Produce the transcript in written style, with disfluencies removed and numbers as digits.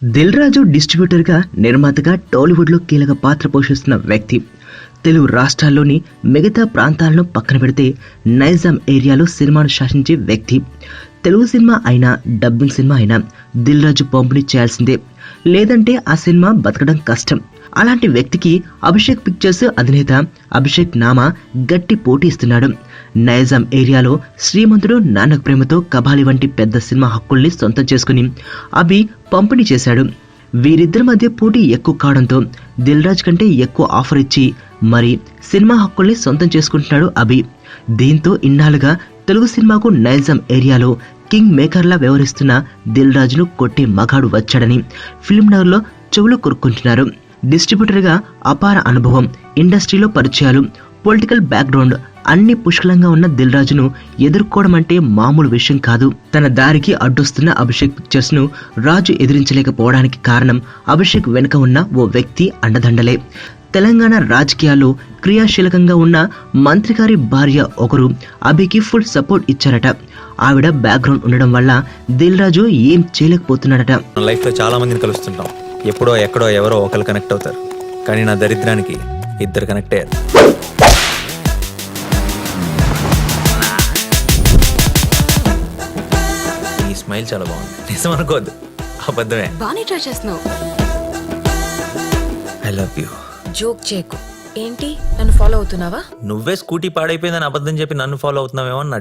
దిల్ రాజు డిస్ట్రిబ్యూటర్గా నిర్మాతగా టాలీవుడ్లో కీలక పాత్ర పోషిస్తున్న వ్యక్తి. తెలుగు రాష్ట్రాల్లోని మిగతా ప్రాంతాలను పక్కన పెడితే నైజాం ఏరియాలో సినిమాను శాసించే వ్యక్తి. తెలుగు సినిమా అయినా డబ్బింగ్ సినిమా అయినా దిల్ రాజు పంపిణీ చేయాల్సిందే, లేదంటే ఆ సినిమా బతకడం కష్టం. అలాంటి వ్యక్తికి అభిషేక్ పిక్చర్స్ అధినేత అభిషేక్ నామా గట్టి పోటీ ఇస్తున్నాడు. నైజాం ఏరియాలో శ్రీమంతుడు నాన్నకు ప్రేమతో కబాలి వంటి పెద్ద సినిమా హక్కుల్ని సొంతం చేసుకుని అభి పంపిణీ చేశాడు. వీరిద్దరి మధ్య పోటీ ఎక్కువ కావడంతో దిల్ రాజు కంటే ఎక్కువ ఆఫర్ ఇచ్చి మరి సినిమా హక్కుల్ని సొంతం చేసుకుంటున్నాడు అభి. దీంతో ఇన్నాళ్ళుగా తెలుగు సినిమాకు నైజాం ఏరియాలో కింగ్ మేకర్లా వ్యవహరిస్తున్న దిల్ రాజును కొట్టే మగాడు వచ్చాడని ఫిల్మ్ నగర్లో చెవులు కొరుక్కుంటున్నారు. డిస్ట్రిబ్యూటర్గా అపార అనుభవం, ఇండస్ట్రీలో పరిచయాలు, పొలిటికల్ బ్యాక్గ్రౌండ్ అన్ని పుష్కలంగా ఉన్న దిల్ రాజును ఎదుర్కోవడం అంటే మామూలు విషయం కాదు. తన దారికి అడ్డొస్తున్న అభిషేక్ పిక్చర్స్ ను రాజు ఎదిరించలేకపోవడానికి కారణం అభిషేక్ వెనుక ఉన్న ఓ వ్యక్తి అండదండలే. తెలంగాణ రాజకీయాల్లో క్రియాశీలకంగా ఉన్న మంత్రి గారి భార్య ఒకరు అభికి ఫుల్ సపోర్ట్ ఇచ్చారట. ఆవిడ బ్యాక్గ్రౌండ్ ఉండడం వల్ల దిల్ రాజు ఏం చేయలేకపోతున్నాడట. లైఫ్ లో చాలా మందిని కలుస్తుంటాం, ఎప్పుడో ఎక్కడో ఎవరో ఒకరు కనెక్ట్ అవుతారు, కానీ నా దరిద్రానికి ఇద్దరు కనెక్ట్ అయ్యారు. ఈ స్మైల్ చాలా బాగుంది, నిజం అనుకోవద్దు, అబద్ధమే. బానే ట్రై చేస్తున్నావు. I love you. జోక్ చేయకు. ఏంటి నన్ను ఫాలో అవుతున్నావా? నువ్వే స్కూటీ పాడైపోయిందని అబద్ధం చెప్పి నన్ను ఫాలో అవుతున్నావేమో అని నా